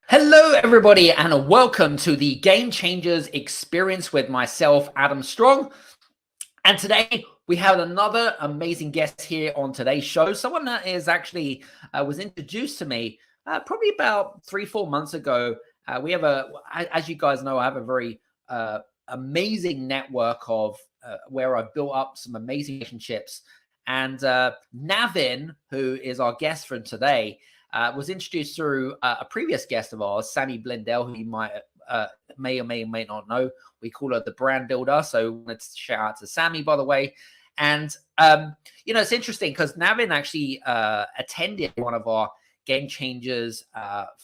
Hello, everybody, and welcome to the Game Changers Experience with myself, Adam Strong. And today we have another amazing guest here on today's show. Someone that is actually was introduced to me probably about 3-4 months ago. As you guys know, I have a very amazing network of where I've built up some amazing relationships. And Navin, who is our guest for today, was introduced through a previous guest of ours, Sammy Blindell, who you may or may not know. We call her the brand builder. So let's shout out to Sammy, by the way. And, it's interesting because Navin actually attended one of our Game Changers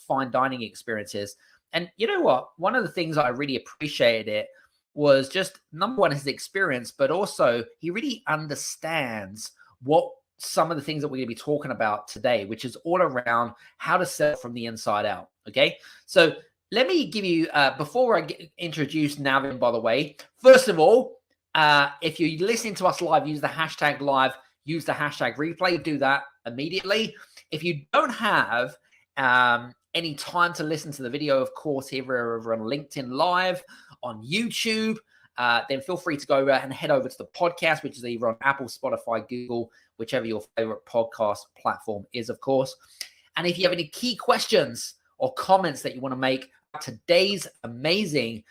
fine dining experiences. And you know what? One of the things I really appreciated was just, number one, his experience, but also he really understands what some of the things that we're going to be talking about today, which is all around how to sell from the inside out. Okay. So let me give you, before I introduce Navin, by the way, first of all, if you're listening to us live, use the hashtag live, use the hashtag replay, do that immediately. If you don't have any time to listen to the video, of course, here over on LinkedIn Live, on YouTube, then feel free to go over and head over to the podcast, which is either on Apple, Spotify, Google, whichever your favorite podcast platform is, of course. And if you have any key questions or comments that you want to make about today's amazing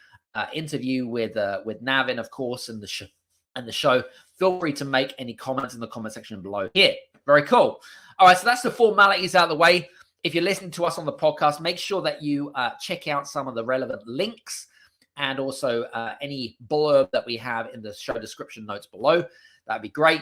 interview with Navin, of course, and the show, feel free to make any comments in the comment section below here. Very cool. All right, so that's the formalities out of the way. If you're listening to us on the podcast, make sure that you check out some of the relevant links and also any blurb that we have in the show description notes below. That'd be great.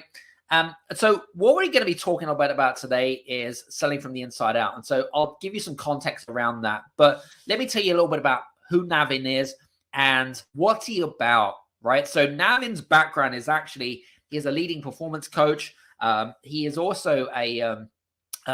So what we're going to be talking about today is selling from the inside out. And so I'll give you some context around that. But let me tell you a little bit about who Navin is and what's he about, right? So Navin's background is actually, he's a leading performance coach. He is also a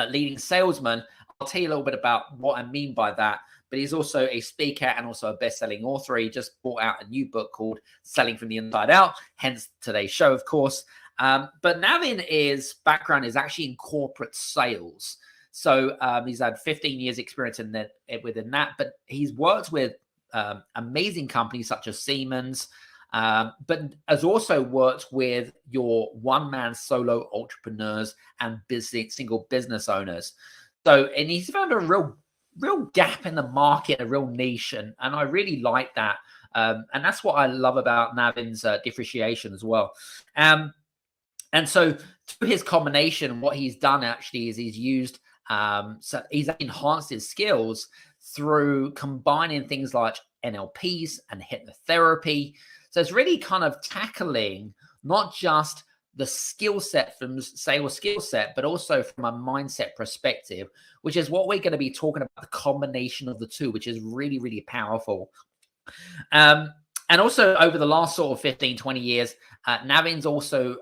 leading salesman. I'll tell you a little bit about what I mean by that. But he's also a speaker and also a best-selling author. He just brought out a new book called Selling from the Inside Out, hence today's show, of course. But Navin's background is actually in corporate sales. So he's had 15 years experience within that, but he's worked with amazing companies such as Siemens, but has also worked with your one-man solo entrepreneurs and single business owners. So, and he's found a real gap in the market, a real niche, and I really like that. And that's what I love about Navin's differentiation as well. And so through his combination, what he's done actually is he's used, so he's enhanced his skills through combining things like NLPs and hypnotherapy. So it's really kind of tackling not just the skill set from sales skill set, but also from a mindset perspective, which is what we're going to be talking about, the combination of the two, which is really, really powerful. And also over the last sort of 15, 20 years, Navin's also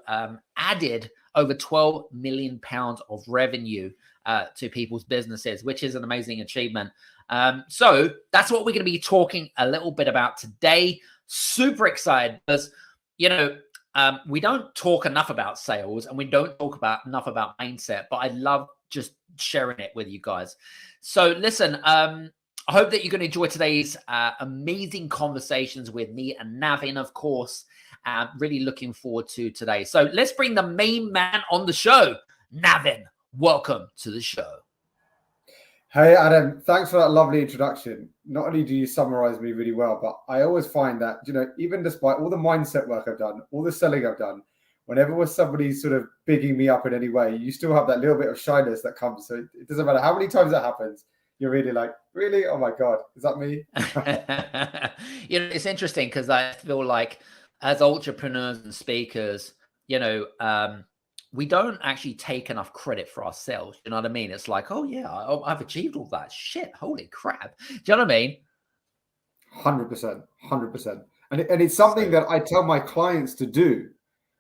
added over 12 million pounds of revenue to people's businesses, which is an amazing achievement. So that's what we're going to be talking a little bit about today. Super excited because, we don't talk enough about sales and we don't talk enough about mindset, but I love just sharing it with you guys. So listen, I hope that you're going to enjoy today's amazing conversations with me and Navin, of course. Really looking forward to today. So let's bring the main man on the show. Navin, welcome to the show. Hey, Adam, thanks for that lovely introduction. Not only do you summarize me really well, but I always find that, even despite all the mindset work I've done, all the selling I've done, whenever somebody's sort of bigging me up in any way, you still have that little bit of shyness that comes. So it doesn't matter how many times that happens. You're really like, really? Oh my God, is that me? It's interesting because I feel like as entrepreneurs and speakers, we don't actually take enough credit for ourselves. You know what I mean? It's like, oh yeah, I've achieved all that shit. Holy crap. Do you know what I mean? 100%. And it's something that I tell my clients to do,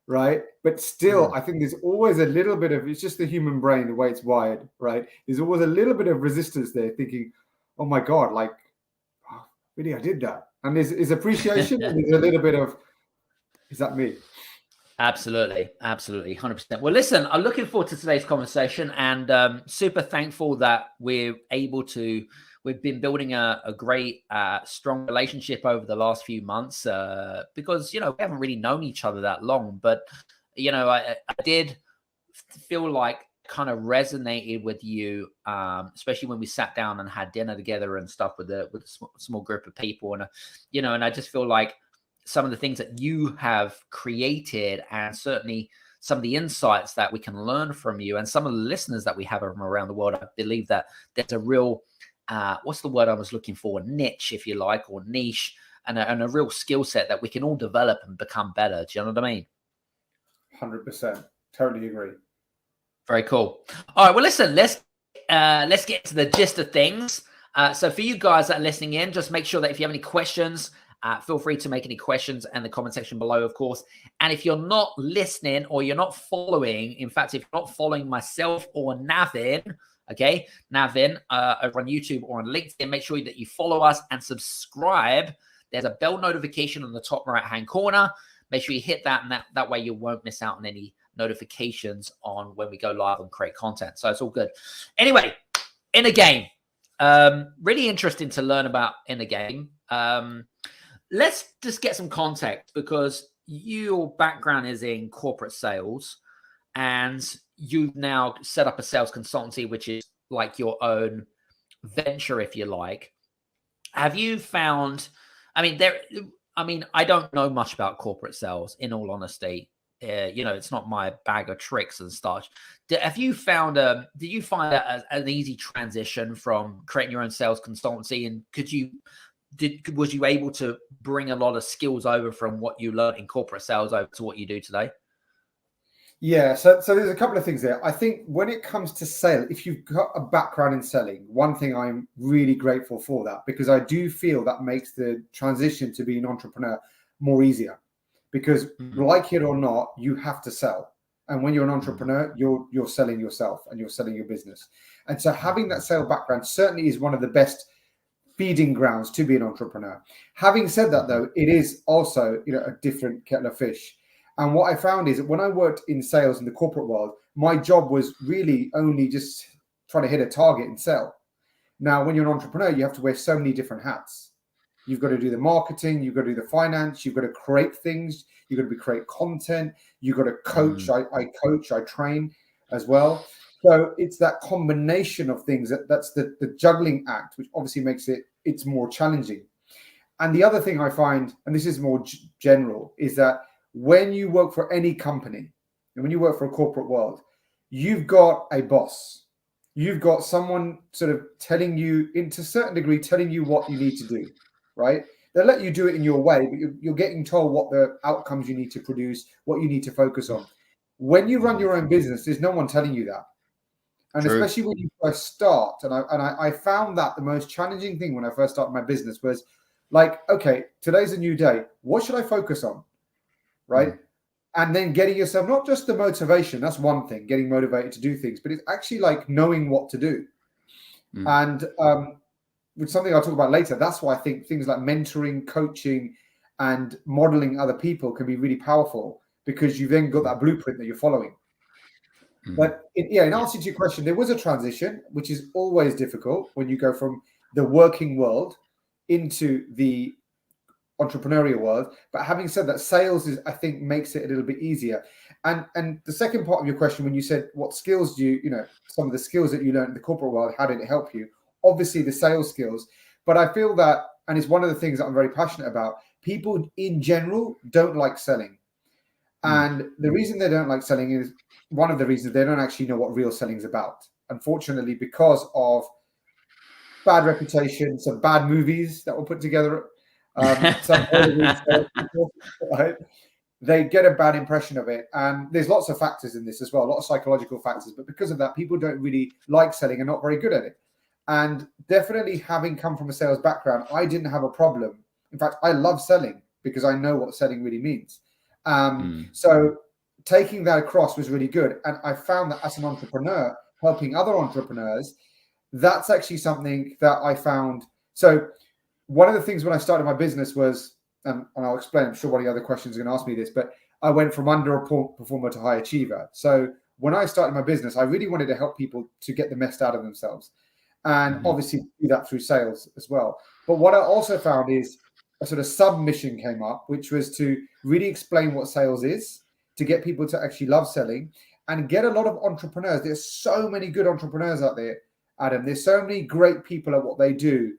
right? But still, I think there's always a little bit of, it's just the human brain, the way it's wired, right? There's always a little bit of resistance there thinking, oh my God, like, oh, really, I did that. And there's appreciation and there's a little bit of, is that me? Absolutely. 100%. Well, listen, I'm looking forward to today's conversation and super thankful that we're able to we've been building a great, strong relationship over the last few months because, we haven't really known each other that long. But, I did feel like kind of resonated with you, especially when we sat down and had dinner together and stuff with a small group of people. And, and I just feel like some of the things that you have created, and certainly some of the insights that we can learn from you and some of the listeners that we have from around the world, I believe that there's a real, what's the word I was looking for? Niche, if you like, or niche, and a real skill set that we can all develop and become better. Do you know what I mean? 100%. Totally agree. Very cool. All right. Well, listen, let's get to the gist of things. So for you guys that are listening in, just make sure that if you have any questions, feel free to make any questions in the comment section below, of course. And if you're not listening or you're not following, in fact, if you're not following myself or Navin, okay, Navin, over on YouTube or on LinkedIn, make sure that you follow us and subscribe. There's a bell notification on the top right-hand corner. Make sure you hit that, and that way you won't miss out on any notifications on when we go live and create content. So it's all good. Anyway, in a game, really interesting to learn about in a game. Let's just get some context, because your background is in corporate sales and you've now set up a sales consultancy, which is like your own venture, if you like. Have you found, I don't know much about corporate sales, in all honesty. It's not my bag of tricks and such. Did you find that as an easy transition from creating your own sales consultancy? And was you able to bring a lot of skills over from what you learned in corporate sales over to what you do today? Yeah, so there's a couple of things there. I think when it comes to sale, if you've got a background in selling, one thing I'm really grateful for that, because I do feel that makes the transition to be an entrepreneur more easier. Because like it or not, you have to sell. And when you're an entrepreneur, you're selling yourself and you're selling your business. And so having that sales background certainly is one of the best feeding grounds to be an entrepreneur. Having said that, though, it is also, a different kettle of fish. And what I found is that when I worked in sales in the corporate world, my job was really only just trying to hit a target and sell. Now, when you're an entrepreneur, you have to wear so many different hats. You've got to do the marketing, you've got to do the finance, you've got to create things, you've got to create content, you've got to coach. I coach, I train as well. So it's that combination of things that's the juggling act, which obviously makes it's more challenging. And the other thing I find, and this is more general, is that when you work for any company and when you work for a corporate world, you've got a boss. You've got someone sort of telling you, to a certain degree, telling you what you need to do, right? They'll let you do it in your way, but you're getting told what the outcomes you need to produce, what you need to focus on. When you run your own business, there's no one telling you that. And True. Especially when you first start, and I found that the most challenging thing when I first started my business was like, okay, today's a new day. What should I focus on? Right? And then getting yourself, not just the motivation, that's one thing, getting motivated to do things, but it's actually like knowing what to do. And which is something I'll talk about later. That's why I think things like mentoring, coaching, and modeling other people can be really powerful, because you've then got that blueprint that you're following. But in answer to your question, there was a transition, which is always difficult when you go from the working world into the entrepreneurial world. But having said that, sales I think makes it a little bit easier. And the second part of your question, when you said what skills do some of the skills that you learned in the corporate world, how did it help you? Obviously the sales skills, but I feel that, and it's one of the things that I'm very passionate about, people in general don't like selling. And the reason they don't like selling is, one of the reasons, they don't actually know what real selling is about. Unfortunately, because of bad reputation, some bad movies that were put together, some right? They get a bad impression of it. And there's lots of factors in this as well, a lot of psychological factors. But because of that, people don't really like selling and not very good at it. And definitely, having come from a sales background, I didn't have a problem. In fact, I love selling because I know what selling really means. So taking that across was really good. And I found that as an entrepreneur, helping other entrepreneurs, that's actually something that I found. So one of the things when I started my business was, and I'll explain, I'm sure one of the other questions are going to ask me this, but I went from underperformer to high achiever. So when I started my business, I really wanted to help people to get the best out of themselves. and obviously do that through sales as well. But what I also found is a sort of submission came up, which was to really explain what sales is, to get people to actually love selling and get a lot of entrepreneurs. There's so many good entrepreneurs out there, Adam. There's so many great people at what they do,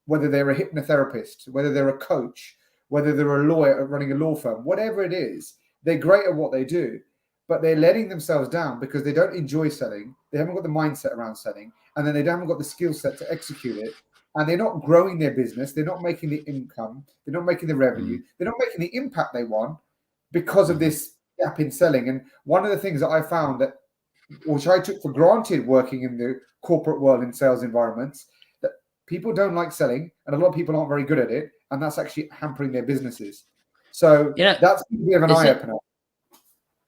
whether they're a hypnotherapist, whether they're a coach, whether they're a lawyer running a law firm, whatever it is, they're great at what they do, but they're letting themselves down because they don't enjoy selling. They haven't got the mindset around selling, and then they haven't got the skill set to execute it. And they're not growing their business. They're not making the income. They're not making the revenue. They're not making the impact they want because of this gap in selling. And one of the things that I found that, which I took for granted working in the corporate world in sales environments, that people don't like selling and a lot of people aren't very good at it. And that's actually hampering their businesses. So that's a bit of an eye opener.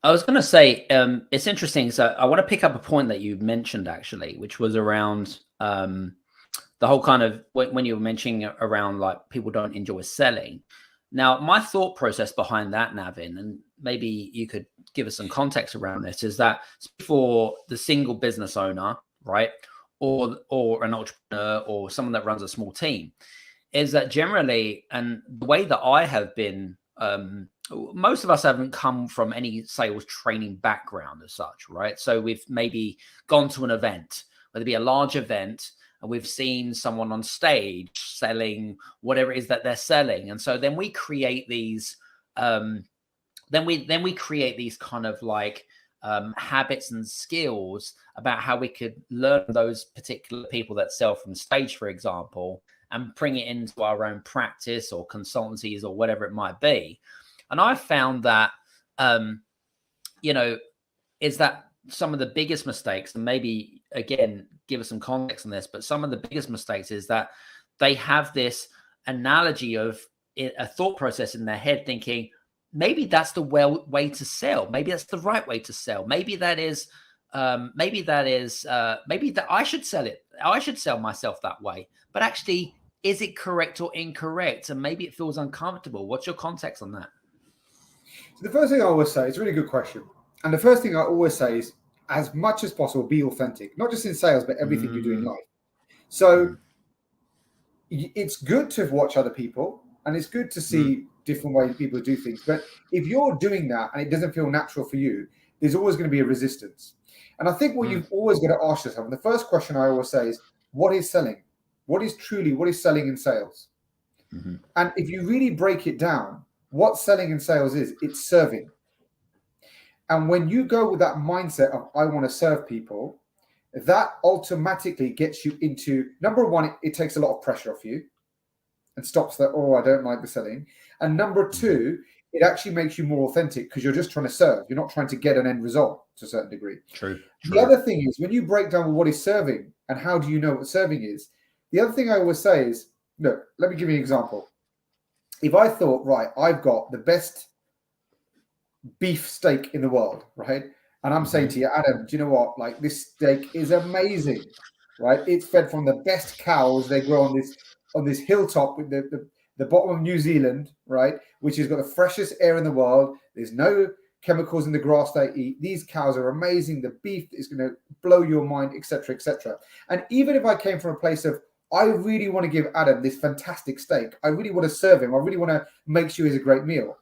I was going to say, it's interesting. So I want to pick up a point that you mentioned actually, which was around the whole kind of when you were mentioning around like people don't enjoy selling. Now, my thought process behind that, Navin, and maybe you could give us some context around this, is that for the single business owner, right, or an entrepreneur or someone that runs a small team, is that generally, and the way that I have been, most of us haven't come from any sales training background as such, right? So we've maybe gone to an event, whether it be a large event, and we've seen someone on stage selling whatever it is that they're selling. And so then we create these, then we create these kind of like habits and skills about how we could learn those particular people that sell from stage, for example, and bring it into our own practice or consultancies or whatever it might be. And I found that, is that some of the biggest mistakes, and maybe, again, give us some context on this, but some of the biggest mistakes is that they have this analogy of a thought process in their head thinking, maybe that's the way to sell. Maybe that's the right way to sell. Maybe that I should sell it. I should sell myself that way. But actually, is it correct or incorrect? And maybe it feels uncomfortable. What's your context on that? So the first thing I always say, it's a really good question. And the first thing I always say is, as much as possible, be authentic, not just in sales, but everything you do in life. So it's good to watch other people and it's good to see different ways people do things. But if you're doing that and it doesn't feel natural for you, there's always going to be a resistance. And I think what you've always got to ask yourself, and the first question I always say is, what is selling? What is selling in sales? And if you really break it down, what selling in sales is, it's serving. And when you go with that mindset of, I want to serve people, that automatically gets you into, number one, it takes a lot of pressure off you and stops that, oh, I don't like the selling. And number two, it actually makes you more authentic because you're just trying to serve. You're not trying to get an end result to a certain degree. True. The other thing is, when you break down what is serving and how do you know what serving is, the other thing I always say is, look, let me give you an example. If I thought, right, I've got the best beef steak in the world, right? And I'm saying to you, Adam, do you know what? Like, this steak is amazing, right? It's fed from the best cows. They grow on this hilltop with the bottom of New Zealand, right? Which has got the freshest air in the world. There's no chemicals in the grass they eat. These cows are amazing. The beef is going to blow your mind, etc., etc. And even if I came from a place of, I really want to give Adam this fantastic steak, I really want to serve him, I really want to make sure it's a great meal.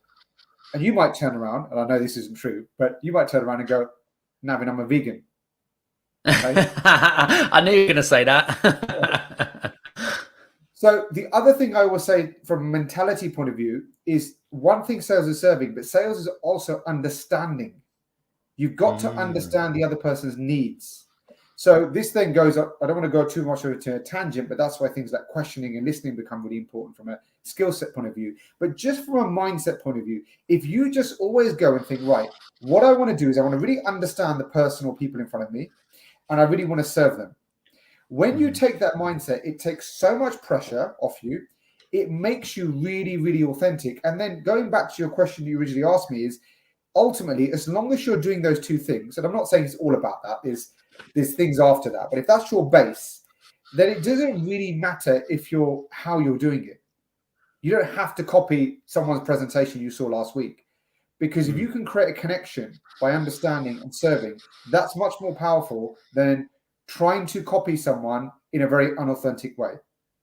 And you might turn around, and I know this isn't true, but you might turn around and go, Navin, I'm a vegan. Okay? I knew you were going to say that. So the other thing I always say from a mentality point of view is, one thing sales is serving, but sales is also understanding. You've got to understand the other person's needs. So this then goes up, I don't want to go too much into a tangent, but that's why things like questioning and listening become really important from a skill set point of view. But just from a mindset point of view, if you just always go and think, right, what I want to do is I want to really understand the person or people in front of me, and I really want to serve them. When you take that mindset, it takes so much pressure off you. It makes you really, really authentic. And then going back to your question you originally asked me is, ultimately, as long as you're doing those two things, and I'm not saying it's all about that, there's things after that, but if that's your base, then it doesn't really matter how you're doing it. You don't have to copy someone's presentation you saw last week, because if you can create a connection by understanding and serving, that's much more powerful than trying to copy someone in a very unauthentic way.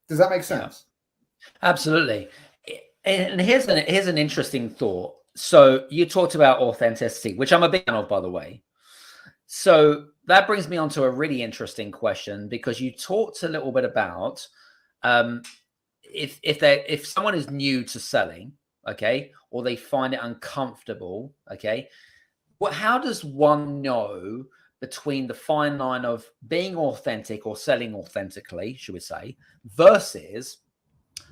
Does that make sense? Absolutely. And here's an interesting thought. So you talked about authenticity, which I'm a big fan of, by the way. So that brings me on to a really interesting question, because you talked a little bit about if someone is new to selling, okay, or they find it uncomfortable, okay, how does one know between the fine line of being authentic or selling authentically, should we say, versus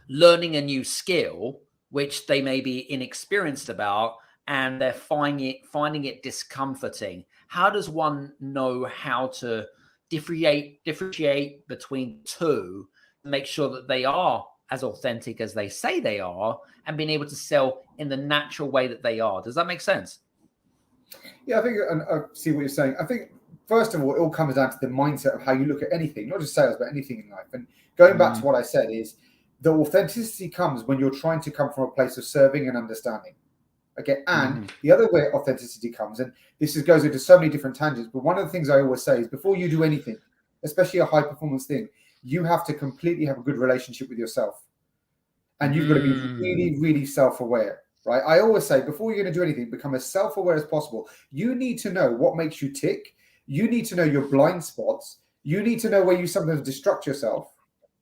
learning a new skill which they may be inexperienced about and they're finding it discomforting? How does one know how to differentiate between two to make sure that they are as authentic as they say they are and being able to sell in the natural way that they are? Does that make sense? Yeah, I think, and I see what you're saying. I think, first of all, it all comes down to the mindset of how you look at anything, not just sales, but anything in life. And going back to what I said is the authenticity comes when you're trying to come from a place of serving and understanding. Okay. And the other way authenticity comes, and goes into so many different tangents, but one of the things I always say is before you do anything, especially a high performance thing, you have to completely have a good relationship with yourself. And you've got to be really, really self-aware. Right. I always say before you're going to do anything, become as self-aware as possible. You need to know what makes you tick. You need to know your blind spots. You need to know where you sometimes destruct yourself,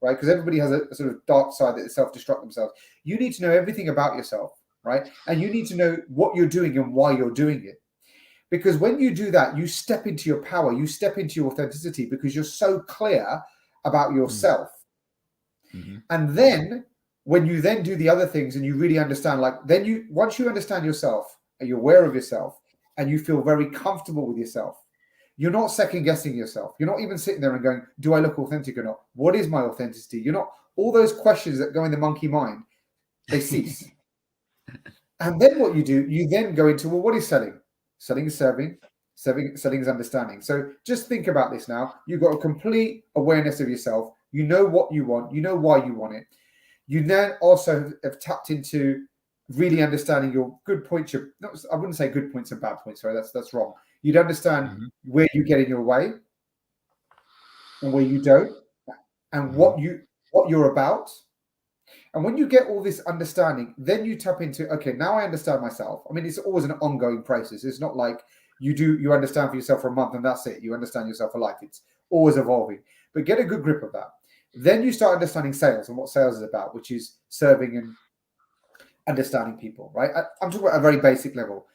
right? Because everybody has a sort of dark side that they self-destruct themselves. You need to know everything about yourself, right? And you need to know what you're doing and why you're doing it. Because when you do that, you step into your power, you step into your authenticity because you're so clear about yourself. And then when you then do the other things and you really understand, once you understand yourself and you're aware of yourself and you feel very comfortable with yourself, you're not second guessing yourself. You're not even sitting there and going, do I look authentic or not? What is my authenticity? You're not, all those questions that go in the monkey mind, they cease. And then what you do, you then go into, well, what is selling? Selling is serving. Selling is understanding. So just think about this now. You've got a complete awareness of yourself. You know what you want. You know why you want it. You then also have tapped into really understanding your good points. I wouldn't say good points and bad points. Sorry, that's wrong. You'd understand where you get in your way and where you don't, and what you're about. And when you get all this understanding, then you tap into, okay, now I understand myself. I mean, it's always an ongoing process. It's not like you understand for yourself for a month and that's it. You understand yourself for life. It's always evolving. But get a good grip of that. Then you start understanding sales and what sales is about, which is serving and understanding people, right? I'm talking about a very basic level.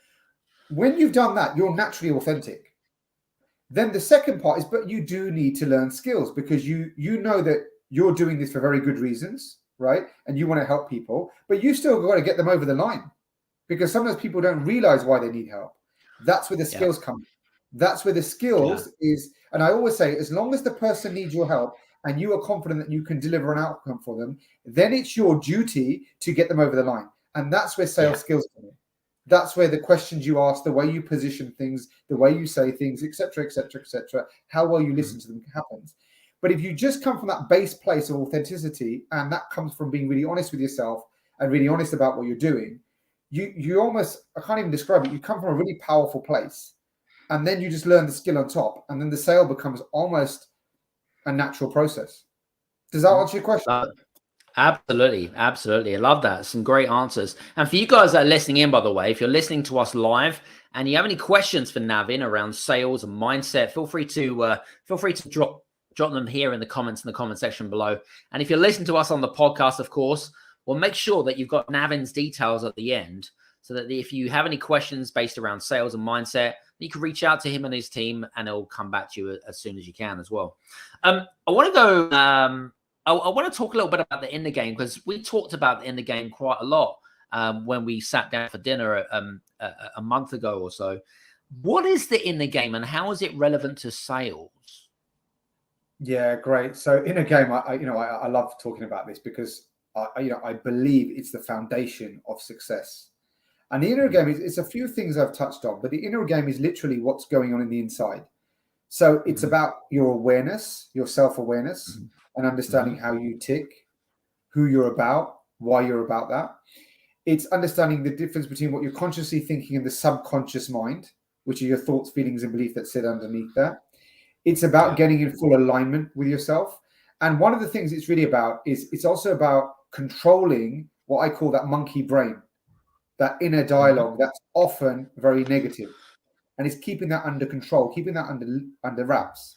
When you've done that, you're naturally authentic. Then the second part is, but you do need to learn skills because you know that you're doing this for very good reasons, right? And you want to help people, but you still got to get them over the line because sometimes people don't realize why they need help. That's where the skills come. That's where the skills is. And I always say, as long as the person needs your help and you are confident that you can deliver an outcome for them, then it's your duty to get them over the line. And that's where sales skills come in. That's where the questions you ask, the way you position things, the way you say things, etc., etc., etc., how well you listen to them happens. But if you just come from that base place of authenticity, and that comes from being really honest with yourself and really honest about what you're doing, you almost, I can't even describe it, you come from a really powerful place. And then you just learn the skill on top. And then the sale becomes almost a natural process. Does that answer your question? Absolutely. I love that. Some great answers. And for you guys that are listening in, by the way, if you're listening to us live and you have any questions for Navin around sales and mindset, feel free to drop them here in the comment section below. And if you're listening to us on the podcast, of course, well, make sure that you've got Navin's details at the end so that if you have any questions based around sales and mindset, you can reach out to him and his team and he'll come back to you as soon as you can as well. I want to go, I want to talk a little bit about the inner game because we talked about the inner game quite a lot when we sat down for dinner a month ago or so. What is the inner game and how is it relevant to sales? Yeah, great. So inner game, I love talking about this because I believe it's the foundation of success. And the inner game is a few things I've touched on, but the inner game is literally what's going on in the inside. So it's about your awareness, your self-awareness, and understanding how you tick, who you're about, why you're about that. It's understanding the difference between what you're consciously thinking and the subconscious mind, which are your thoughts, feelings, and beliefs that sit underneath that. It's about getting in full alignment with yourself. And one of the things it's really about is it's also about controlling what I call that monkey brain, that inner dialogue that's often very negative. And it's keeping that under control, keeping that under wraps.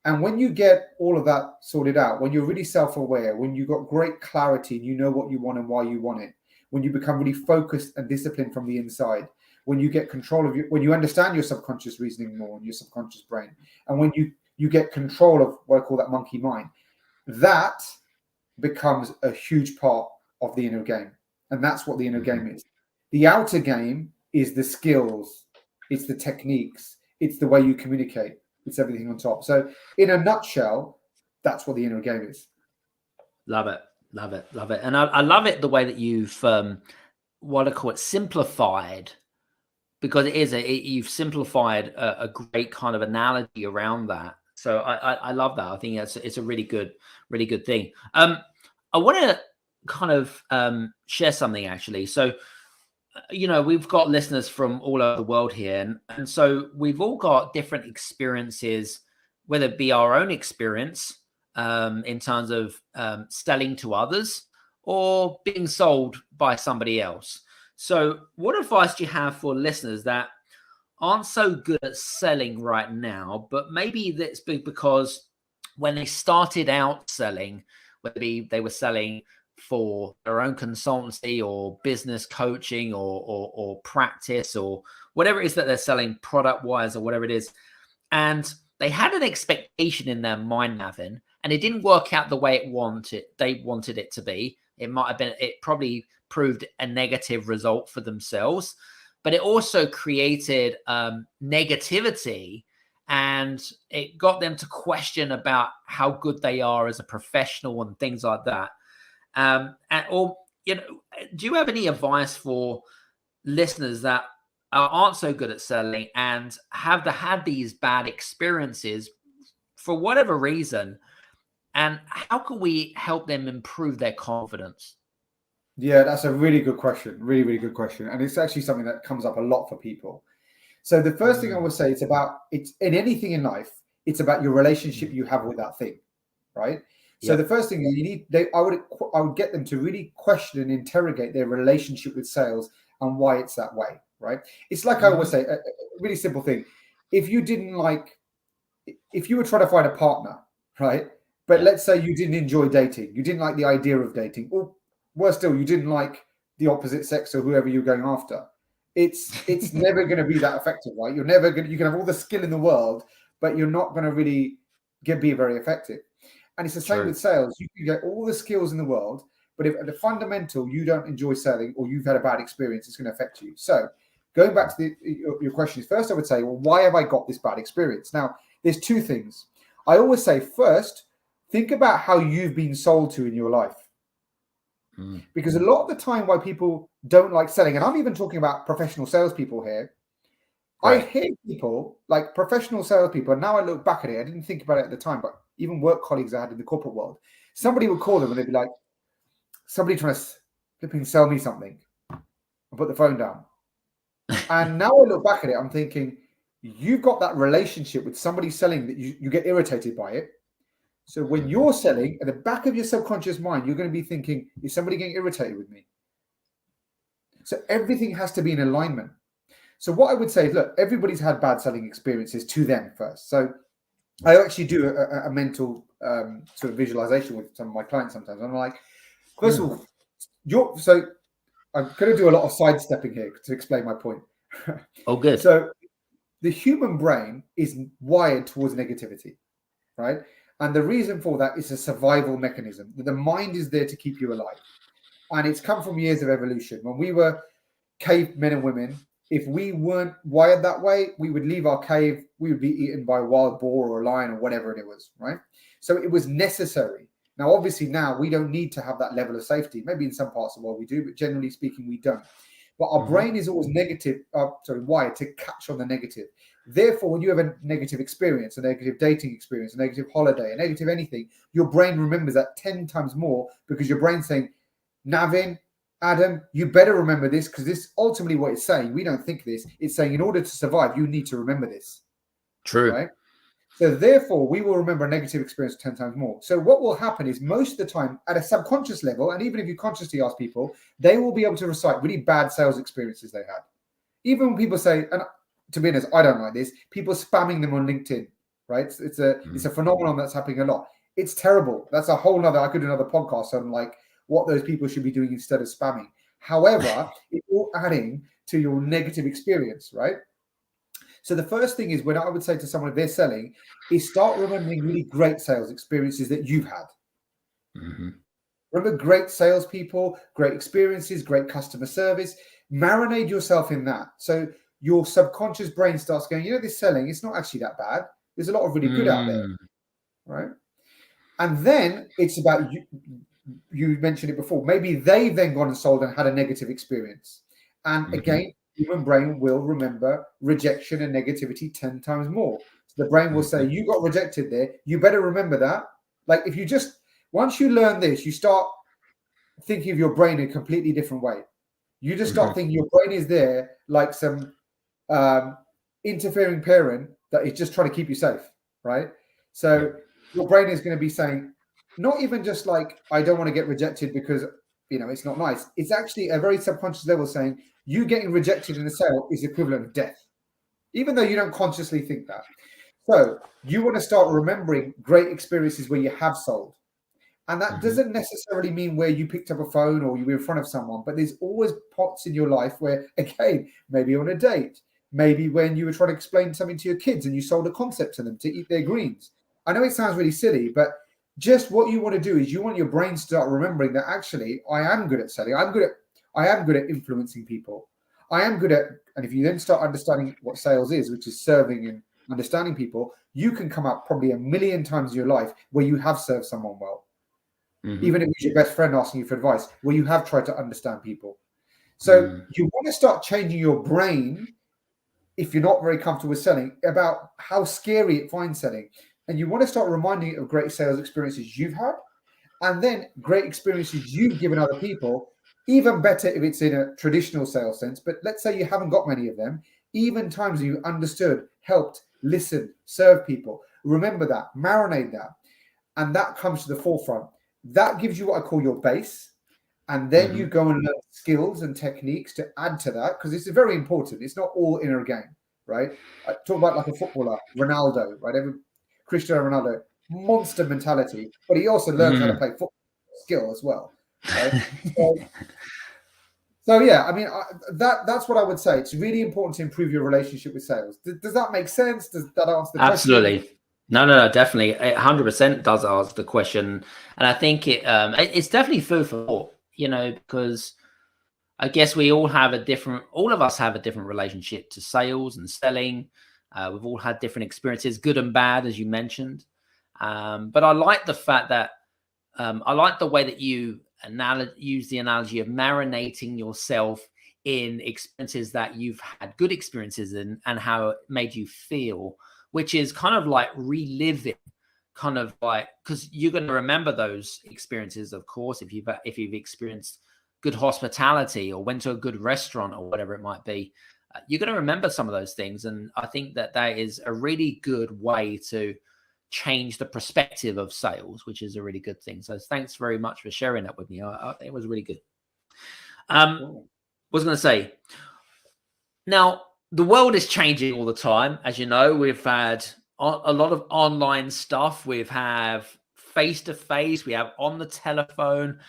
And when you get all of that sorted out, when you're really self-aware, when you've got great clarity and you know what you want and why you want it, when you become really focused and disciplined from the inside, when you get control of when you understand your subconscious reasoning more and your subconscious brain, and when you get control of what I call that monkey mind, that becomes a huge part of the inner game. And that's what the inner game is. The outer game is the skills, it's the techniques, it's the way you communicate, it's everything on top. So in a nutshell, that's what the inner game is. Love it. Love it. Love it. And I love it the way that you've, what I call it, simplified, because it is, you've simplified a great kind of analogy around that. So I love that. I think it's a really good thing. I want to kind of share something actually. So, we've got listeners from all over the world here. And so we've all got different experiences, whether it be our own experience in terms of selling to others or being sold by somebody else. So what advice do you have for listeners that aren't so good at selling right now, but maybe that's because when they started out selling, whether they were selling for their own consultancy or business coaching or practice or whatever it is that they're selling product wise or whatever it is, and they had an expectation in their mind, Navin, and it didn't work out the way they wanted it to be. It probably proved a negative result for themselves, but it also created negativity, and it got them to question about how good they are as a professional and things like that. Do you have any advice for listeners that aren't so good at selling and have had these bad experiences for whatever reason? And how can we help them improve their confidence? Yeah, that's a really good question. Really, really good question. And it's actually something that comes up a lot for people. So the first thing I would say, it's in anything in life, it's about your relationship you have with that thing, right? So the first thing you need, I would get them to really question and interrogate their relationship with sales and why it's that way, right? It's like I always say, a really simple thing. If you were trying to find a partner, right? But let's say you didn't enjoy dating, you didn't like the idea of dating, or worse still, you didn't like the opposite sex or whoever you're going after. It's never going to be that effective, right? You can have all the skill in the world, but you're not going to really be very effective. And it's the same with sales. You can get all the skills in the world, but if at the fundamental you don't enjoy selling or you've had a bad experience, it's going to affect you. So going back to your questions, first I would say, well, why have I got this bad experience? Now, there's two things. I always say, first, think about how you've been sold to in your life. Because a lot of the time why people don't like selling, and I'm even talking about professional salespeople here, right. I hear people like professional salespeople, and now I look back at it, I didn't think about it at the time, but even work colleagues I had in the corporate world, somebody would call them and they'd be like, somebody trying to flipping sell me something, and put the phone down. And now I look back at it, I'm thinking, you've got that relationship with somebody selling that you get irritated by it. So when you're selling, at the back of your subconscious mind, you're going to be thinking, is somebody getting irritated with me? So everything has to be in alignment. So what I would say is, look, everybody's had bad selling experiences to them first. So I actually do a mental sort of visualization with some of my clients sometimes. I'm like, first of all, so I'm going to do a lot of sidestepping here to explain my point. Oh, good. So the human brain is wired towards negativity, right? And the reason for that is a survival mechanism. The mind is there to keep you alive. And it's come from years of evolution. When we were cave men and women, if we weren't wired that way, we would leave our cave, we would be eaten by a wild boar or a lion or whatever it was, right? So it was necessary. Now, obviously now we don't need to have that level of safety. Maybe in some parts of the world we do, but generally speaking, we don't. But our brain is always wired to catch on the negative. Therefore, when you have a negative experience, a negative dating experience, a negative holiday, a negative anything, your brain remembers that 10 times more because your brain's saying, Navin, Adam, you better remember this, because this ultimately what it's saying. We don't think this. It's saying in order to survive, you need to remember this. True. Right? So therefore, we will remember a negative experience 10 times more. So what will happen is most of the time at a subconscious level, and even if you consciously ask people, they will be able to recite really bad sales experiences they had. Even when people say, and to be honest, I don't like this, people spamming them on LinkedIn, right? It's a phenomenon that's happening a lot. It's terrible. That's a whole nother, I could do another podcast on like what those people should be doing instead of spamming. However, it's all adding to your negative experience, right? So the first thing is when I would say to someone if they're selling is start remembering really great sales experiences that you've had. Remember great salespeople, great experiences, great customer service. Marinate yourself in that. So your subconscious brain starts going, you know, this selling, it's not actually that bad. There's a lot of really good out there, right? And then it's about you. You mentioned it before. Maybe they've then gone and sold and had a negative experience. And again, human brain will remember rejection and negativity 10 times more. So the brain will say, you got rejected there. You better remember that. Like if you just, once you learn this, you start thinking of your brain in a completely different way. You just start thinking your brain is there like some interfering parent that is just trying to keep you safe, right? So your brain is going to be saying, not even just like, I don't want to get rejected because, you know, it's not nice. It's actually a very subconscious level saying you getting rejected in a sale is equivalent of death, even though you don't consciously think that. So you want to start remembering great experiences where you have sold. And that doesn't necessarily mean where you picked up a phone or you were in front of someone, but there's always pots in your life where, again, maybe on a date, maybe when you were trying to explain something to your kids and you sold a concept to them to eat their greens. I know it sounds really silly, but just what you want to do is you want your brain to start remembering that actually I am good at selling. I am good at influencing people. I am good at, and if you then start understanding what sales is, which is serving and understanding people, you can come up probably 1,000,000 times in your life where you have served someone well. Even if it's your best friend asking you for advice, where you have tried to understand people. So you want to start changing your brain, if you're not very comfortable with selling, about how scary it finds selling. And you want to start reminding it of great sales experiences you've had, and then great experiences you've given other people, even better if it's in a traditional sales sense. But let's say you haven't got many of them, even times you understood, helped, listened, served people. Remember that, marinate that. And that comes to the forefront. That gives you what I call your base. And then you go and learn skills and techniques to add to that, because it's very important. It's not all inner game, right? I talk about like a footballer, Ronaldo, right? Cristiano Ronaldo, monster mentality, but he also learns how to play football skill as well, right? So yeah, I mean, that's what I would say. It's really important to improve your relationship with sales. Does that make sense? Does that answer the question? Absolutely. No, definitely. It 100% does answer the question. And I think it's definitely food for thought, you know, because I guess all of us have a different relationship to sales and selling. We've all had different experiences, good and bad, as you mentioned. But I like the fact that I like the way that you use the analogy of marinating yourself in experiences that you've had good experiences in and how it made you feel, which is kind of like reliving, kind of like, because you're going to remember those experiences, of course, if you've experienced good hospitality or went to a good restaurant or whatever it might be, you're going to remember some of those things. And I think that is a really good way to change the perspective of sales, which is a really good thing. So thanks very much for sharing that with me. It was really good. Was going to say, now the world is changing all the time. As you know, we've had a lot of online stuff. We've have face-to-face, we have on the telephone.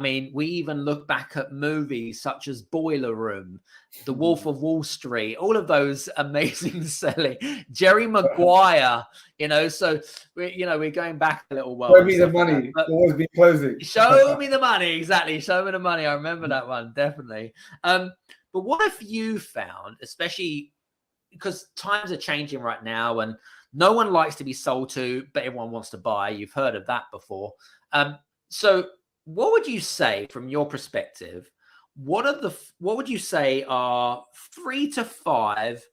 I mean, we even look back at movies such as Boiler Room, The Wolf of Wall Street, all of those amazing selling, Jerry Maguire, you know, so we're going back a little while. Show me the money, always be closing. Show me the money, exactly. Show me the money. I remember that one, definitely. But what have you found, especially because times are changing right now and no one likes to be sold to, but everyone wants to buy. You've heard of that before. So what would you say from your perspective? What would you say are 3 to 5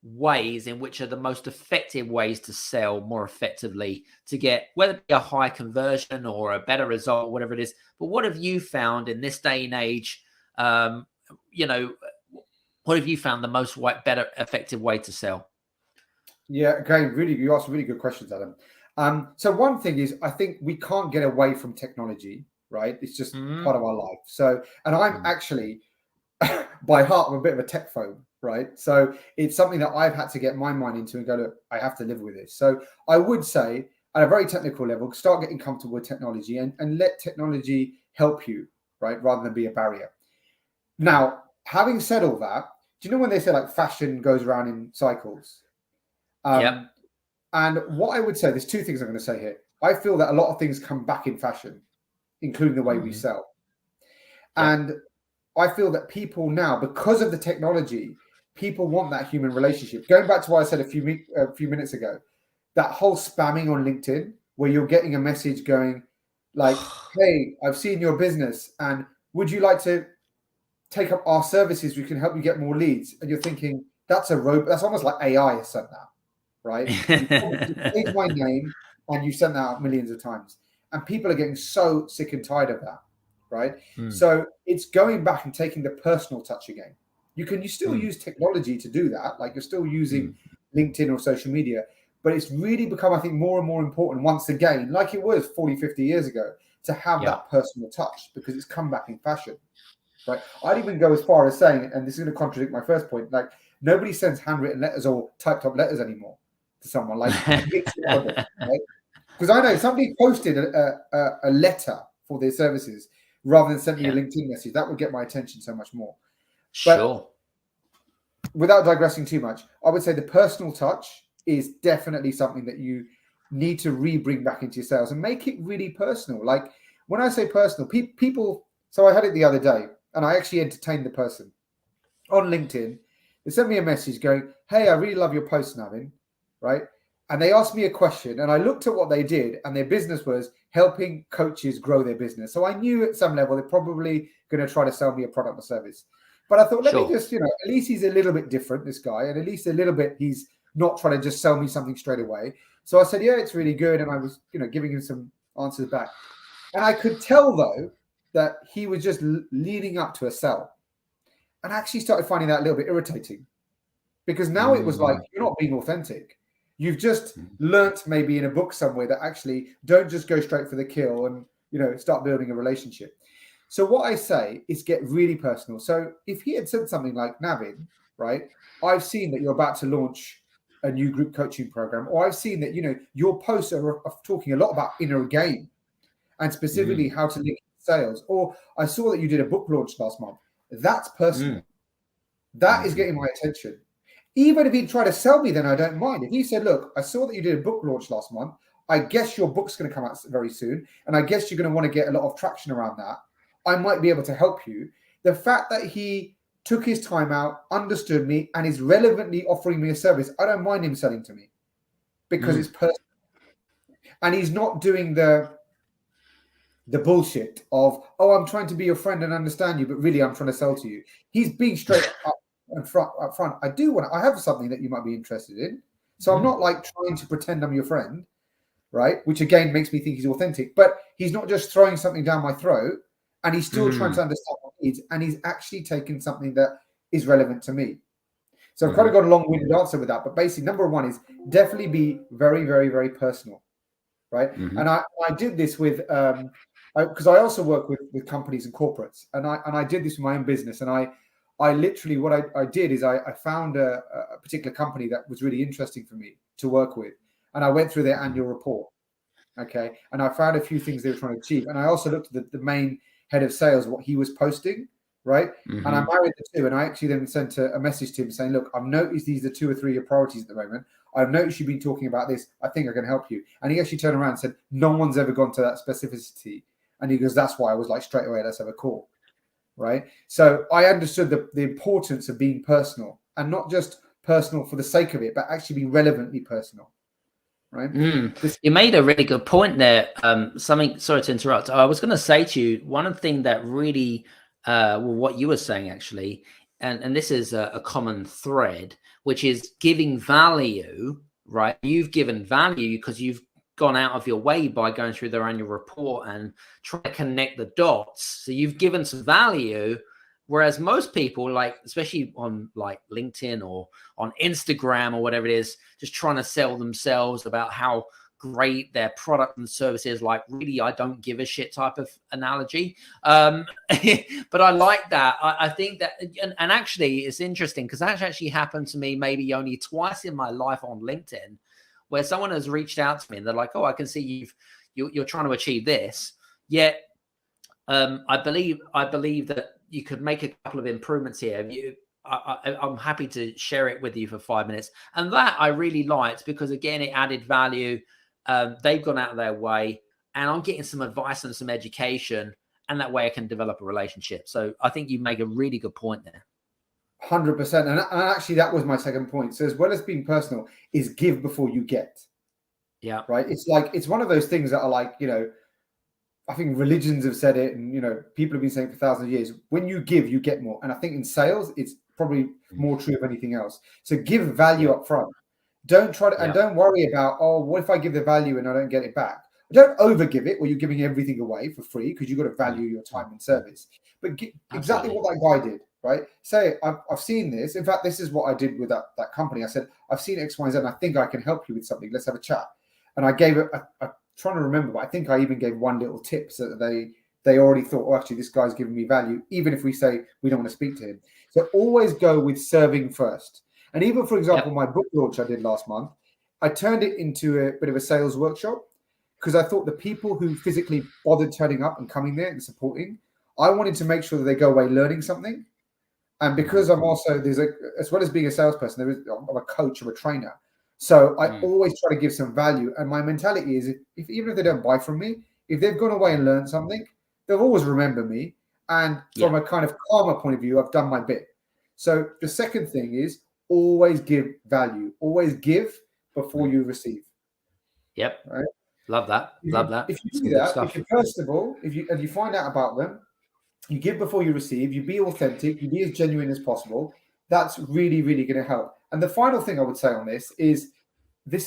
ways in which are the most effective ways to sell more effectively to get, whether it be a high conversion or a better result, whatever it is? But what have you found in this day and age? what have you found the most better, effective way to sell? Yeah, again, you asked really good questions, Adam. So one thing is, I think we can't get away from technology, right? It's just part of our life. So, and I'm actually, by heart, I'm a bit of a tech phobe, right? So it's something that I've had to get my mind into and go, look, I have to live with this. So I would say, at a very technical level, start getting comfortable with technology and let technology help you, right? Rather than be a barrier. Now, having said all that, do you know when they say like fashion goes around in cycles? Yep. And what I would say, there's two things I'm going to say here. I feel that a lot of things come back in fashion, including the way we sell. Yep. And I feel that people now, because of the technology, people want that human relationship. Going back to what I said a few minutes ago, that whole spamming on LinkedIn, where you're getting a message going like, hey, I've seen your business and would you like to take up our services? We can help you get more leads. And you're thinking, that's almost like AI has sent that, right? You take my name and you send that out millions of times. And people are getting so sick and tired of that, right? So it's going back and taking the personal touch again. You still use technology to do that. Like you're still using LinkedIn or social media, but it's really become, I think, more and more important once again, like it was 40, 50 years ago, to have that personal touch because it's come back in fashion, right? I'd even go as far as saying, and this is going to contradict my first point, like nobody sends handwritten letters or typed up letters anymore to someone. Like it's irrelevant, right? Because I know somebody posted a letter for their services rather than send me a LinkedIn message. That would get my attention so much more. Sure. But without digressing too much, I would say the personal touch is definitely something that you need to bring back into your sales and make it really personal. Like when I say personal, people, so I had it the other day and I actually entertained the person on LinkedIn. They sent me a message going, hey, I really love your post, Navin, right? And they asked me a question and I looked at what they did and their business was helping coaches grow their business. So I knew at some level they're probably going to try to sell me a product or service. But I thought, let me just, at least he's a little bit different, this guy, and at least a little bit he's not trying to just sell me something straight away. So I said, yeah, it's really good. And I was, giving him some answers back. And I could tell, though, that he was just leading up to a sell. And I actually started finding that a little bit irritating because now it was like, you're not being authentic. You've just learnt maybe in a book somewhere that actually don't just go straight for the kill and, start building a relationship. So what I say is get really personal. So if he had said something like, Navin, right, I've seen that you're about to launch a new group coaching program, or I've seen that, your posts are talking a lot about inner game and specifically how to link sales, or I saw that you did a book launch last month. That's personal. That is getting my attention. Even if he'd try to sell me, then I don't mind. If he said, look, I saw that you did a book launch last month. I guess your book's going to come out very soon. And I guess you're going to want to get a lot of traction around that. I might be able to help you. The fact that he took his time out, understood me, and is relevantly offering me a service, I don't mind him selling to me because it's personal. And he's not doing the bullshit of, oh, I'm trying to be your friend and understand you, but really I'm trying to sell to you. He's being straight up front. I have something that you might be interested in. So I'm not like trying to pretend I'm your friend, right? Which again makes me think he's authentic, but he's not just throwing something down my throat and he's still trying to understand what he needs. And he's actually taken something that is relevant to me. So I've kind of got a long-winded answer with that, but basically number one is definitely be very, very, very personal, right? And I did this with, because I also work with companies and corporates, and I did this with my own business. And I literally, what I did is I found a particular company that was really interesting for me to work with. And I went through their annual report. Okay. And I found a few things they were trying to achieve. And I also looked at the main head of sales, what he was posting. Right. And I married the two. And I actually then sent a message to him saying, look, I've noticed these are 2 or 3 of your priorities at the moment. I've noticed you've been talking about this. I think I can help you. And he actually turned around and said, no one's ever gone to that specificity. And he goes, that's why I was like, straight away, let's have a call. Right. So I understood the importance of being personal, and not just personal for the sake of it, but actually being relevantly personal. Right. You made a really good point there. Sorry to interrupt. I was going to say to you, one of the things that really, what you were saying actually, and this is a common thread, which is giving value, right? You've given value because you've gone out of your way by going through their annual report and trying to connect the dots. So you've given some value, Whereas most people, like, especially on like LinkedIn or on Instagram or whatever it is, just trying to sell themselves about how great their product and service is, like, really, I don't give a shit type of analogy. But I like that. I think that, and actually it's interesting because that actually happened to me maybe only twice in my life on LinkedIn, where someone has reached out to me and they're like, oh, I can see you're trying to achieve this. Yet I believe that you could make a couple of improvements here. I'm happy to share it with you for 5 minutes. And that I really liked because, again, it added value. They've gone out of their way and I'm getting some advice and some education. And that way I can develop a relationship. So I think you make a really good point there. 100%. And actually, that was my second point. So as well as being personal, is give before you get. Yeah. Right. It's like, it's one of those things that are like, you know, I think religions have said it, and, you know, people have been saying for thousands of years, when you give, you get more. And I think in sales, it's probably more true of anything else. So give value up front. Don't try to, and don't worry about, oh, what if I give the value and I don't get it back? Don't overgive it, or you're giving everything away for free, because you've got to value your time and service. But exactly what that guy did, right? Say, I've seen this. In fact, this is what I did with that company. I said, I've seen X, Y, and Z, and I think I can help you with something. Let's have a chat. And I gave it, I'm trying to remember, but I think I even gave one little tip so that they already thought, oh, actually, this guy's giving me value, even if we say we don't want to speak to him. So always go with serving first. And even, for example, my book launch I did last month, I turned it into a bit of a sales workshop because I thought the people who physically bothered turning up and coming there and supporting, I wanted to make sure that they go away learning something. And because I'm also, as well as being a salesperson, I'm a coach or a trainer. So I always try to give some value. And my mentality is, if even if they don't buy from me, if they've gone away and learned something, they'll always remember me. And from a kind of karma point of view, I've done my bit. So the second thing is always give value. Always give before you receive. Yep. Right? Love that. Love that. If you do that, if you're personable, if you find out about them, you give before you receive, you be authentic, you be as genuine as possible. That's really, really going to help. And the final thing I would say on this is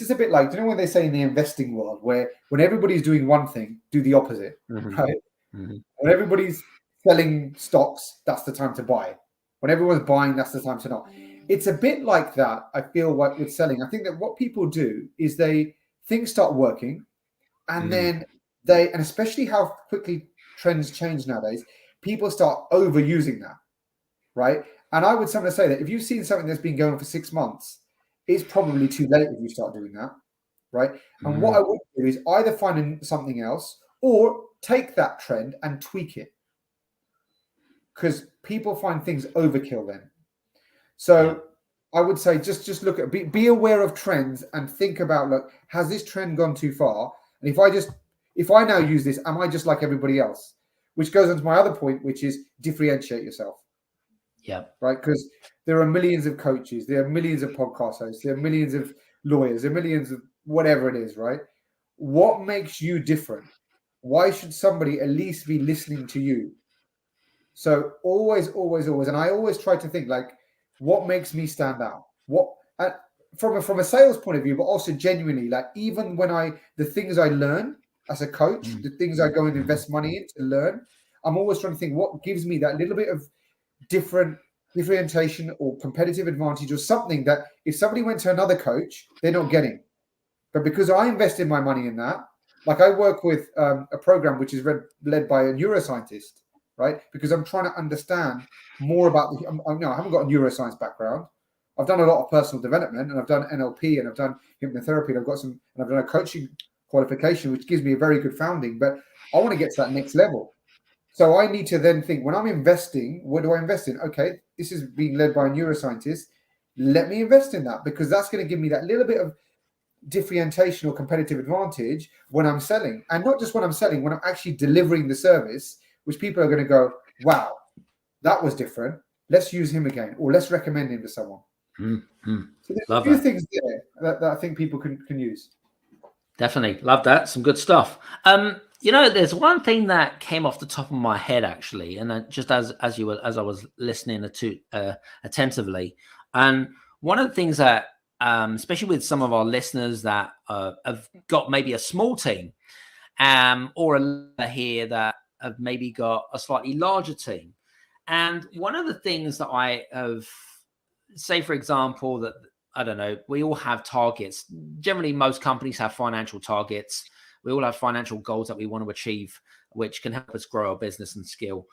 a bit like, do you know when they say in the investing world, where when everybody's doing one thing, do the opposite, right? When everybody's selling stocks, that's the time to buy. When everyone's buying, that's the time to not. It's a bit like that, I feel, like with selling. I think that what people do is things start working, and then and especially how quickly trends change nowadays, people start overusing that, right? And I would sometimes say that if you've seen something that's been going for 6 months, it's probably too late if you start doing that, right? And what I would do is either find something else or take that trend and tweak it, because people find things overkill then. So I would say just look at, be aware of trends and think about, look, has this trend gone too far? And if I now use this, am I just like everybody else? Which goes on to my other point, which is differentiate yourself. Yeah. Right. Because there are millions of coaches, there are millions of podcast hosts, there are millions of lawyers, there are millions of whatever it is, right? What makes you different? Why should somebody at least be listening to you? So always, always, always, and I always try to think, like, what makes me stand out? What from a sales point of view, but also genuinely, like, even when the things I learn as a coach, the things I go and invest money in to learn, I'm always trying to think what gives me that little bit of differentiation or competitive advantage, or something that if somebody went to another coach, they're not getting. But because I invested my money in that, like, I work with a program which is led by a neuroscientist, right? Because I'm trying to understand more about I haven't got a neuroscience background. I've done a lot of personal development, and I've done NLP, and I've done hypnotherapy, and I've done a coaching qualification, which gives me a very good founding. But I want to get to that next level. So I need to then think, when I'm investing, what do I invest in? Okay, this is being led by a neuroscientist. Let me invest in that, because that's going to give me that little bit of differentiation or competitive advantage when I'm selling. And not just when I'm selling, when I'm actually delivering the service, which people are going to go, wow, that was different. Let's use him again, or let's recommend him to someone. So there's a few things there that I think people can use. Definitely. Love that. Some good stuff. There's one thing that came off the top of my head, actually, and just as I was listening to attentively, and one of the things that, especially with some of our listeners that have got maybe a small team, or a here that have maybe got a slightly larger team, And one of the things that I have, say, for example, that, I don't know, we all have targets. Generally, most companies have financial targets. We all have financial goals that we want to achieve, which can help us grow our business and skill.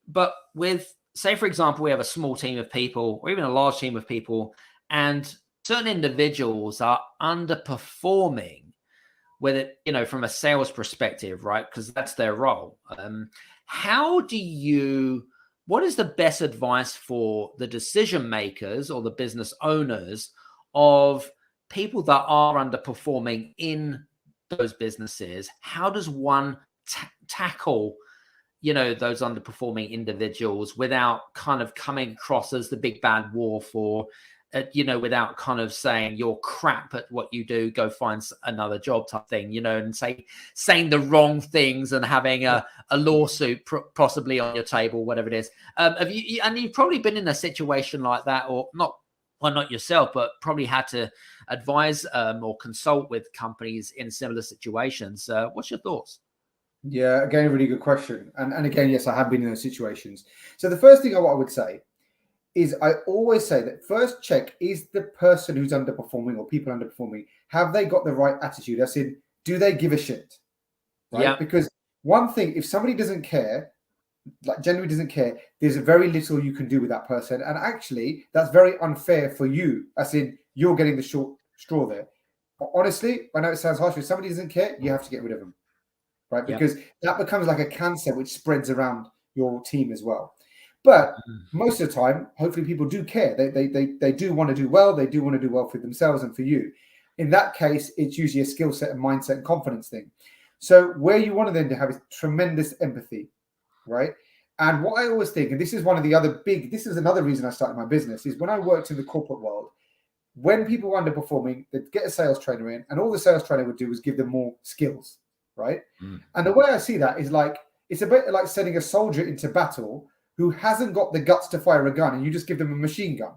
But with, say, for example, we have a small team of people or even a large team of people, and certain individuals are underperforming with it, you know, from a sales perspective, right? Because that's their role. What is the best advice for the decision makers or the business owners of people that are underperforming in those businesses? How does one tackle, you know, those underperforming individuals without kind of coming across as the big bad wolf, or you know, without kind of saying you're crap at what you do, go find another job type thing, you know, and saying the wrong things and having a lawsuit possibly on your table, whatever it is. And you've probably been in a situation like that, or not, well, not yourself, but probably had to advise or consult with companies in similar situations. What's your thoughts? Yeah, again, a really good question. And again, yes, I have been in those situations. So the first thing I would say is, I always say that first check, is the person who's underperforming or people underperforming, have they got the right attitude? As in, do they give a shit? Right? Yeah. Because one thing, if somebody doesn't care, like genuinely doesn't care, there's very little you can do with that person. And actually, that's very unfair for you, as in you're getting the short straw there. But honestly, I know it sounds harsh, if somebody doesn't care, you have to get rid of them. Right? Because that becomes like a cancer which spreads around your team as well. But most of the time, hopefully people do care. They do want to do well. They do want to do well for themselves and for you. In that case, it's usually a skill set and mindset and confidence thing. So where you want them to have is tremendous empathy, right? And what I always think, and this is another reason I started my business, is when I worked in the corporate world, when people were underperforming, they'd get a sales trainer in, and all the sales trainer would do was give them more skills, right? And the way I see that is like, it's a bit like sending a soldier into battle who hasn't got the guts to fire a gun, and you just give them a machine gun.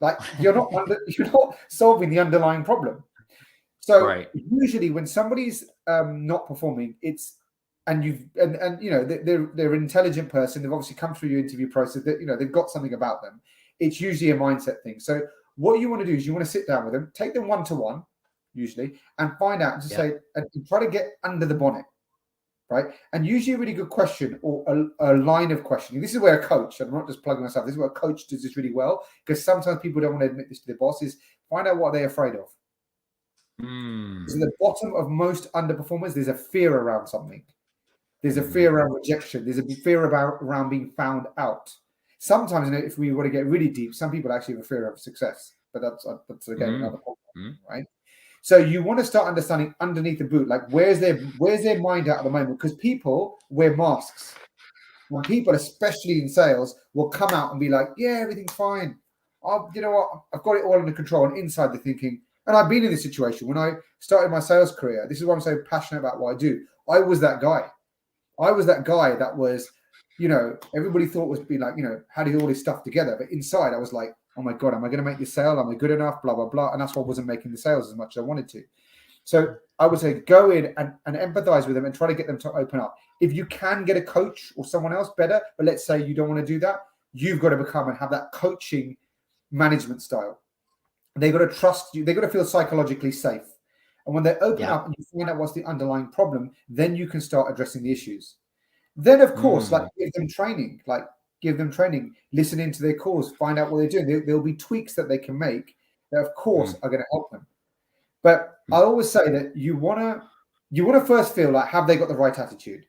Like, you're not solving the underlying problem. So usually when somebody's not performing, it's, and you know, they're an intelligent person, they've obviously come through your interview process, that, you know, they've got something about them. It's usually a mindset thing. So what you want to do is you want to sit down with them, take them one-to-one usually, and find out, to say, and try to get under the bonnet. Right. And usually a really good question, or a line of questioning. This is where a coach, I'm not just plugging myself, this is where a coach does this really well, because sometimes people don't want to admit this to their boss, is find out what they're afraid of. So at the bottom of most underperformers, there's a fear around something. There's a fear around rejection. There's a fear around being found out. Sometimes, you know, if we want to get really deep, some people actually have a fear of success, but that's again another problem, right? So you want to start understanding underneath the boot, like where's their mind at the moment? Because people wear masks. When people, especially in sales, will come out and be like, yeah, everything's fine. You know what? I've got it all under control. And inside they're thinking, and I've been in this situation when I started my sales career. This is why I'm so passionate about what I do. I was that guy. That was, you know, everybody thought was being like, you know, how do you do all this stuff together? But inside I was like, oh my God, am I going to make this sale? Am I good enough? Blah, blah, blah. And that's why I wasn't making the sales as much as I wanted to. So I would say go in and empathize with them and try to get them to open up. If you can get a coach or someone else, better. But let's say you don't want to do that. You've got to become and have that coaching management style. They've got to trust you. They've got to feel psychologically safe. And when they open up and you find out what's the underlying problem, then you can start addressing the issues. Then, of course, give them training, listen into their calls, find out what they're doing. There'll be tweaks that they can make that, of course, are going to help them. But I always say that you want to first feel like, have they got the right attitude?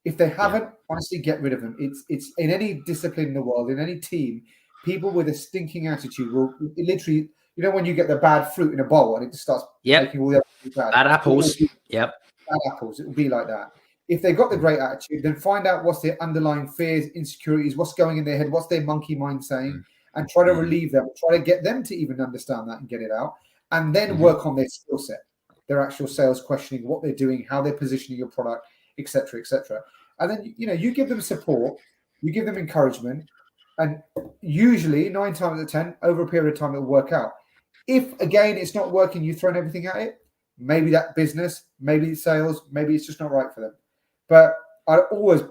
If they haven't, honestly, get rid of them. It's in any discipline in the world, in any team, people with a stinking attitude will literally, you know, when you get the bad fruit in a bowl and it just starts making all the other bad apples. Bad apples. It will be like that. If they've got the great attitude, then find out what's their underlying fears, insecurities, what's going in their head, what's their monkey mind saying, and try to relieve them, try to get them to even understand that and get it out, and then work on their skill set, their actual sales questioning, what they're doing, how they're positioning your product, etc., etc. And then, you know, you give them support, you give them encouragement, and usually 9 times out of 10, over a period of time, it'll work out. If, again, it's not working, you've thrown everything at it, maybe that business, maybe sales, maybe it's just not right for them. But I always,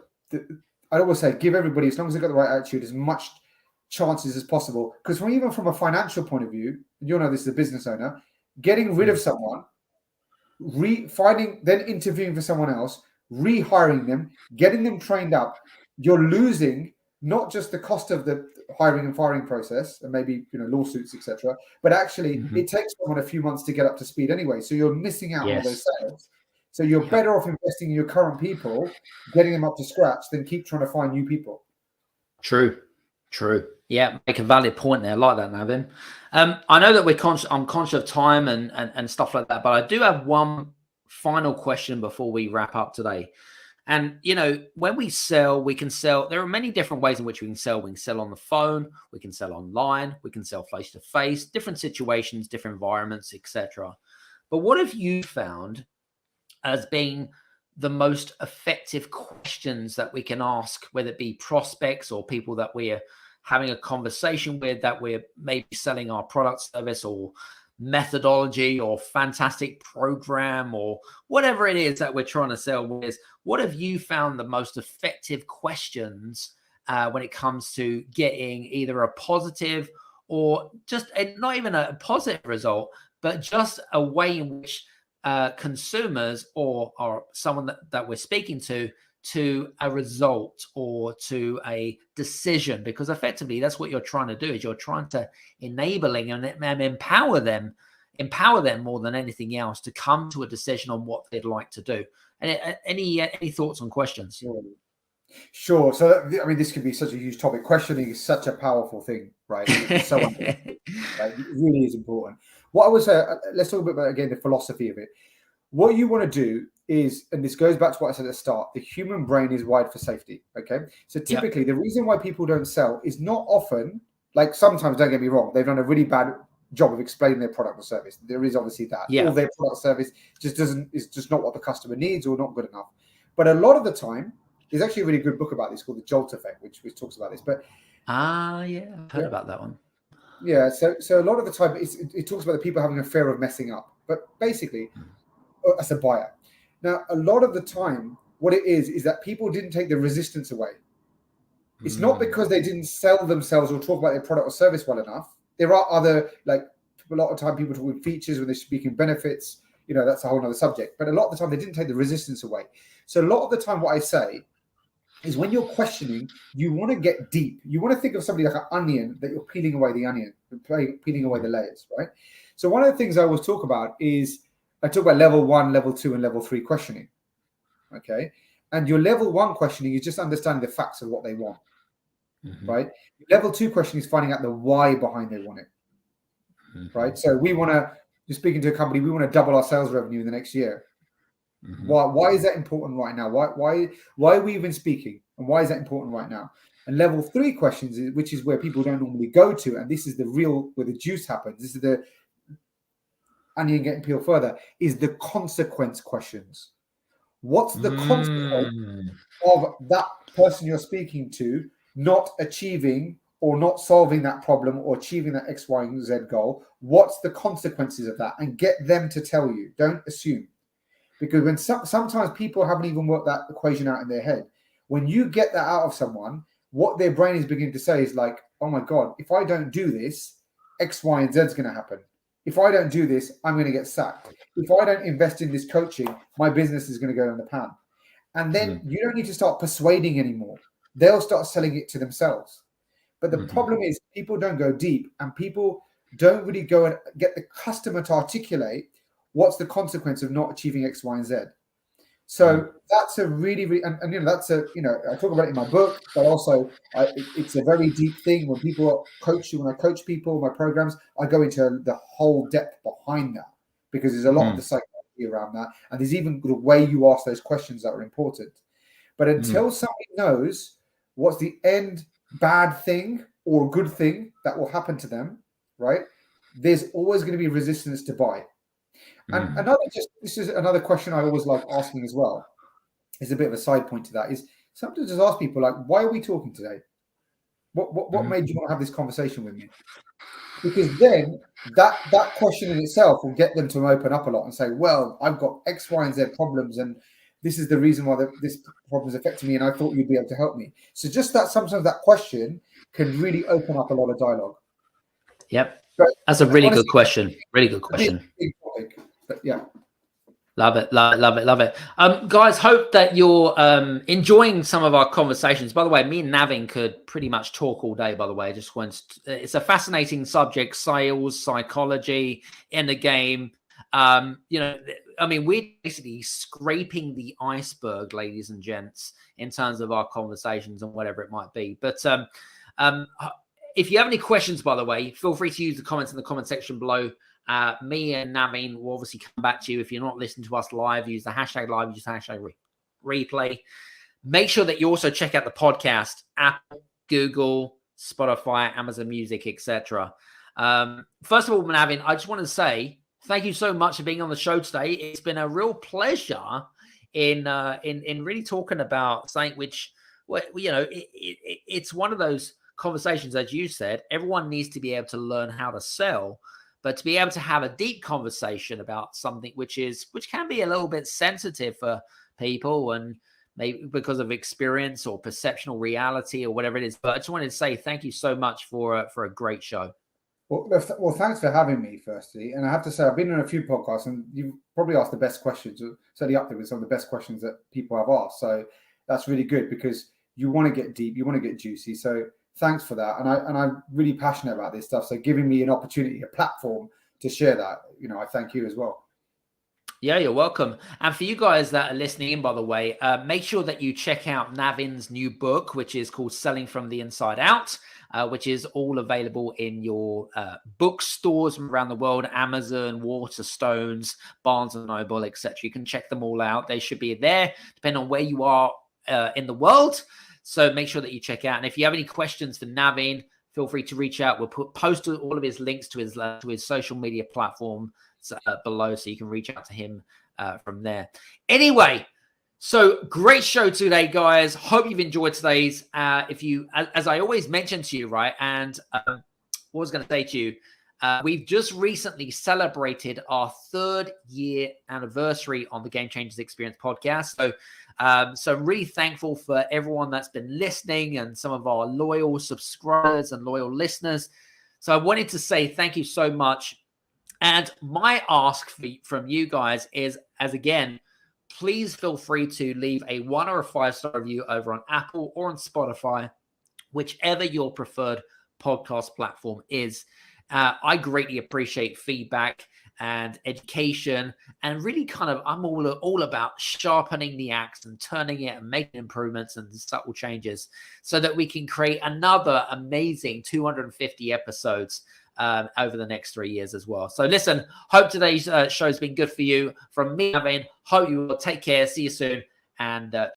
I'd always say give everybody, as long as they've got the right attitude, as much chances as possible. Because even from a financial point of view, and you'll know this as a business owner, getting rid of someone, then interviewing for someone else, rehiring them, getting them trained up, you're losing not just the cost of the hiring and firing process and maybe lawsuits, etc., but actually it takes someone a few months to get up to speed anyway. So you're missing out on all those sales. So you're better off investing in your current people, getting them up to scratch, than keep trying to find new people. True. Yeah, make a valid point there. I like that, Navin. I know that I'm conscious of time and stuff like that, but I do have one final question before we wrap up today. And, when we sell, we can sell. There are many different ways in which we can sell. We can sell on the phone. We can sell online. We can sell face to face, different situations, different environments, etc. But what have you found as being the most effective questions that we can ask, whether it be prospects or people that we're having a conversation with, that we're maybe selling our product, service, or methodology or fantastic program or whatever it is that we're trying to sell with? What have you found the most effective questions when it comes to getting either a positive or just not even a positive result, but just a way in which consumers or someone that we're speaking to a result or to a decision? Because effectively that's what you're trying to do, is you're trying to enabling and empower them more than anything else to come to a decision on what they'd like to do. And any thoughts on questions? Sure. So this could be such a huge topic. Questioning is such a powerful thing, right? It's so right? It really is important. What I would say, let's talk a bit about, again, the philosophy of it. What you want to do is, and this goes back to what I said at the start, the human brain is wired for safety. Okay. So typically the reason why people don't sell is not often, like sometimes, don't get me wrong, they've done a really bad job of explaining their product or service. There is obviously that. Or their product service is just not what the customer needs or not good enough. But a lot of the time, there's actually a really good book about this called The Jolt Effect, which talks about this. But I've heard about that one. Yeah, so a lot of the time it talks about the people having a fear of messing up. But basically, as a buyer. Now, a lot of the time, what it is that people didn't take the resistance away. It's not because they didn't sell themselves or talk about their product or service well enough. There are other, like a lot of time people talk with features when they're speaking benefits. That's a whole other subject. But a lot of the time, they didn't take the resistance away. So a lot of the time, what I say is when you're questioning, you want to get deep. You want to think of somebody like an onion that you're peeling away the onion, peeling away the layers, right? So one of the things I always talk about is I talk about level 1, level 2, and level 3 questioning. Okay. And your level 1 questioning is just understanding the facts of what they want. Right. Level 2 questioning is finding out the why behind they want it. Right. So you're speaking to a company, we want to double our sales revenue in the next year. Why is that important right now? Why are we even speaking? And why is that important right now? And level 3 questions, which is where people don't normally go to, and this is the real, where the juice happens. This is the onion getting peeled further, is the consequence questions. What's the consequence of that person you're speaking to not achieving or not solving that problem or achieving that X, Y, and Z goal? What's the consequences of that? And get them to tell you. Don't assume. Because when sometimes people haven't even worked that equation out in their head. When you get that out of someone, what their brain is beginning to say is like, oh my God, if I don't do this, X, Y, and Z is going to happen. If I don't do this, I'm going to get sacked. If I don't invest in this coaching, my business is going to go in the pan. And then you don't need to start persuading anymore. They'll start selling it to themselves. But the problem is people don't go deep, and people don't really go and get the customer to articulate what's the consequence of not achieving X, Y, and Z. So that's a really, really, and that's I talk about it in my book, but also it's a very deep thing. When people coach you, when I coach people, my programs, I go into the whole depth behind that, because there's a lot of the psychology around that. And there's even the way you ask those questions that are important. But until somebody knows what's the end bad thing or good thing that will happen to them, right? There's always going to be resistance to buy. And this is another question I always like asking as well. It's a bit of a side point to that, is sometimes just ask people, like, why are we talking today? What made you want to have this conversation with me? Because then that question in itself will get them to open up a lot and say, well, I've got X, Y, and Z problems, and this is the reason why this problem is affecting me, and I thought you'd be able to help me. So just that, sometimes that question can really open up a lot of dialogue. Yep. But That's a really good honestly, question. Really good question. big topic, but yeah. Love it, love it, love it, love it. Guys, hope that you're enjoying some of our conversations. By the way, me and Navin could pretty much talk all day, by the way. It's a fascinating subject, sales, psychology in the game. You know, I mean, we're basically scraping the iceberg, ladies and gents, in terms of our conversations and whatever it might be. But if you have any questions, by the way, feel free to use the comments in the comment section below. Me and Navin will obviously come back to you. If you're not listening to us live, use the hashtag live, use the hashtag replay. Make sure that you also check out the podcast, Apple, Google, Spotify, Amazon Music, etc. First of all, Navin, I just want to say thank you so much for being on the show today. It's been a real pleasure in really talking about something which, you know, it's one of those conversations, as you said, everyone needs to be able to learn how to sell. But to be able to have a deep conversation about something which can be a little bit sensitive for people, and maybe because of experience or perception or reality or whatever it is. But I just wanted to say thank you so much for a great show. Well, thanks for having me, firstly. And I have to say, I've been on a few podcasts, and you've probably asked the best questions, certainly up there with some of the best questions that people have asked. So that's really good, because you want to get deep, you want to get juicy. So thanks for that. And I'm really passionate about this stuff. So giving me an opportunity, a platform to share that, you know, I thank you as well. Yeah, you're welcome. And for you guys that are listening in, by the way, make sure that you check out Navin's new book, which is called Selling from the Inside Out, which is all available in your bookstores around the world, Amazon, Waterstones, Barnes & Noble, etc. You can check them all out. They should be there, depending on where you are in the world. So make sure that you check out. And if you have any questions for Navin, feel free to reach out. We'll post all of his links to his social media platform below, so you can reach out to him from there. Anyway, so great show today, guys. Hope you've enjoyed today's. If you, as I always mention to you, right, and what I was going to say to you, we've just recently celebrated our 3rd year anniversary on the Game Changers Experience podcast. So I'm really thankful for everyone that's been listening and some of our loyal subscribers and loyal listeners. So I wanted to say thank you so much. And my ask from you guys is, as again, please feel free to leave a 1 or a 5-star review over on Apple or on Spotify, whichever your preferred podcast platform is. I greatly appreciate feedback and education, and really kind of, I'm all about sharpening the axe and turning it and making improvements and subtle changes so that we can create another amazing 250 episodes over the next 3 years as well. So listen, hope today's show has been good for you. From me, Navin, hope you will take care. See you soon, and